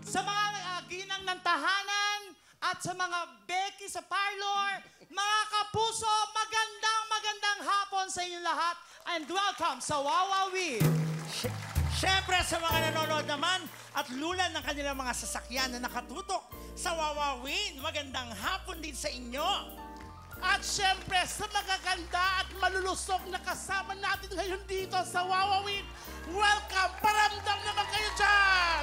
sa mga ginang ng tahanan, at sa mga Becky sa parlor, mga kapuso, magandang hapon sa inyo lahat and welcome sa Wawawi! Siyempre sa mga nanonood naman at lulan ng kanilang mga sasakyan na nakatutok sa Wawawin, magandang hapon din sa inyo. At siyempre sa magaganda at malulusog na kasama natin ngayon dito sa Wawawin, welcome! Paramdam naman kayo dyan!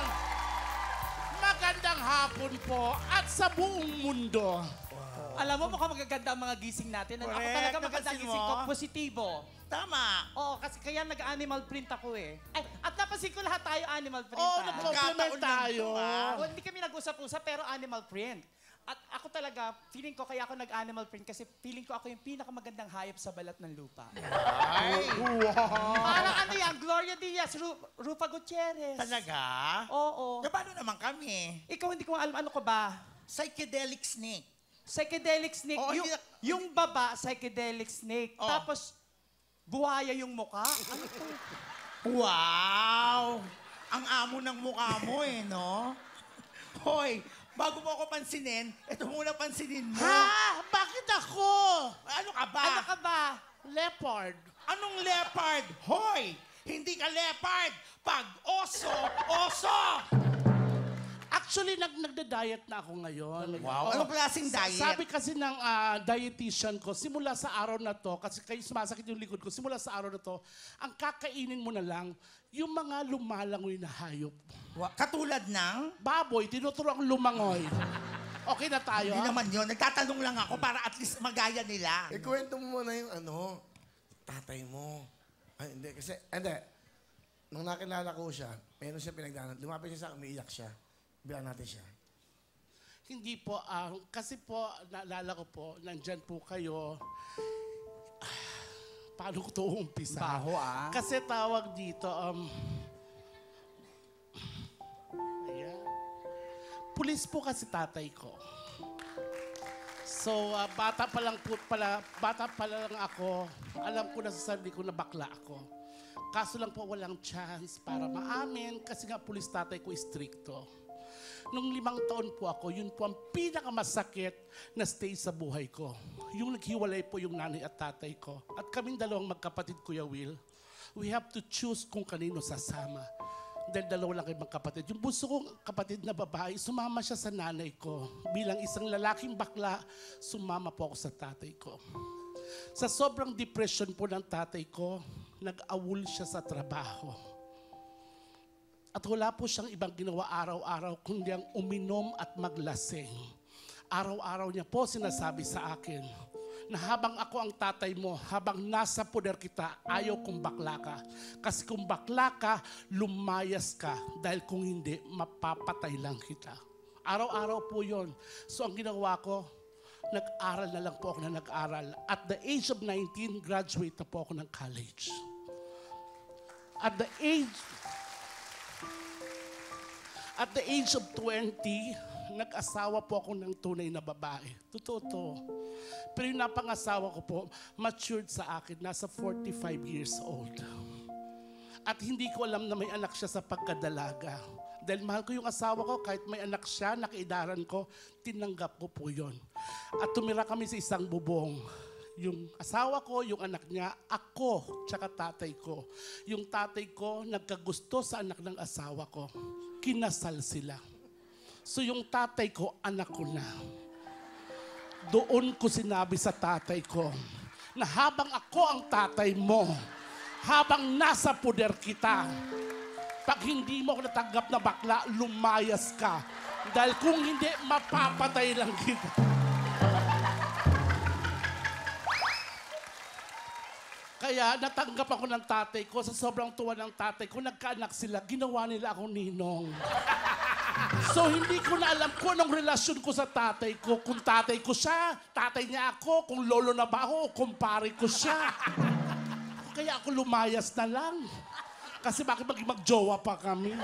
Magandang hapon po at sa buong mundo. Alam mo, mukhang magaganda ang mga gising natin. Ako Correct. talaga maganda Napansin gising mo? ko, positibo. Tama. Oo, kasi kaya nag-animal print ako eh. Ay, at napansin ko lahat tayo animal print. Oo, ah. nag-compliment tayo. Oh, hindi kami nag-usap-usap, pero animal print. At ako talaga, feeling ko kaya ako nag-animal print kasi feeling ko ako yung pinakamagandang hayop sa balat ng lupa. Ay. Parang ano yan, Gloria Diaz, Rufa Gutierrez. Talaga? Oo. Na paano naman kami? Ikaw hindi ko alam, ano ko ba? Psychedelic snake. Psychedelic snake. Oo, yung baba, psychedelic snake. Oo. Tapos, buhaya yung muka. Ano to? Wow! Ang amo ng mukha mo eh, no? Hoy, bago mo ako pansinin, ito muna pansinin mo. Ha? Bakit ako? Ano ka ba? Ano ka ba? Leopard. Anong leopard? Hoy! Hindi ka leopard! Pag oso, oso! Actually, nagda-diet na ako ngayon. Wow. Anong klaseng diet? Sabi kasi ng dietitian ko, simula sa araw na to, kasi kayo sumasakit yung likod ko, simula sa araw na to, ang kakainin mo na lang, yung mga lumalangoy na hayop. Katulad ng? Baboy, tinuturoang lumangoy. Okay na tayo? Hindi naman yun. Nagtatanong lang ako para at least magaya nila. Kwento mo muna yung tatay mo. Ay, hindi. Kasi, hindi. Nung nakilala ko siya, meron siya pinagdaanan. Lumapit siya sa akin, umiiyak siya. Bilang natin siya. Hindi po, kasi po, naalala ko po, nandyan po kayo. Paano ko ito umpisa? Baho ah. Kasi tawag dito, ayan. Pulis po kasi tatay ko. So, bata pa lang ako, alam ko na sa sarili ko na bakla ako. Kaso lang po walang chance para maamin kasi nga pulis tatay ko stricto. Nung 5 taon po ako, yun po ang pinakamasakit na stage sa buhay ko. Yung naghiwalay po yung nanay at tatay ko. At kaming dalawang magkapatid, Kuya Will, we have to choose kung kanino sasama. Dahil dalawa lang kayo magkapatid. Yung bunso kong kapatid na babae, sumama siya sa nanay ko. Bilang isang lalaking bakla, sumama po ako sa tatay ko. Sa sobrang depression po ng tatay ko, nag-awol siya sa trabaho. At wala po siyang ibang ginawa araw-araw kundi ang uminom at maglasing. Araw-araw niya po sinasabi sa akin na habang ako ang tatay mo, habang nasa poder kita, ayaw kong bakla ka. Kasi kung bakla ka, lumayas ka. Dahil kung hindi, mapapatay lang kita. Araw-araw po yon. So ang ginawa ko, nag-aral na lang po ako na nag-aral. At the age of 19, graduate na po ako ng college. At the age of 20, nag-asawa po ako ng tunay na babae. Totoo to. Pero yung napangasawa ko po, matured sa akin, nasa 45 years old. At hindi ko alam na may anak siya sa pagkadalaga. Dahil mahal ko yung asawa ko, kahit may anak siya, nakaidaran ko, tinanggap ko po yon. At tumira kami sa isang bubong. Yung asawa ko, yung anak niya, ako, tsaka tatay ko. Yung tatay ko, nagkagusto sa anak ng asawa ko. Kinasal sila. So yung tatay ko, anak ko na. Doon ko sinabi sa tatay ko na habang ako ang tatay mo, habang nasa poder kita, pag hindi mo ako natanggap na bakla, lumayas ka. Dahil kung hindi, mapapatay lang kita. Kaya natanggap ako ng tatay ko, sa sobrang tuwa ng tatay ko, nagkaanak sila, ginawa nila akong ninong. So hindi ko na alam kung anong relasyon ko sa tatay ko. Kung tatay ko siya, tatay niya ako, kung lolo na ba ako, o kumpare ko siya. Kaya ako lumayas na lang. Kasi bakit mag-jowa pa kami?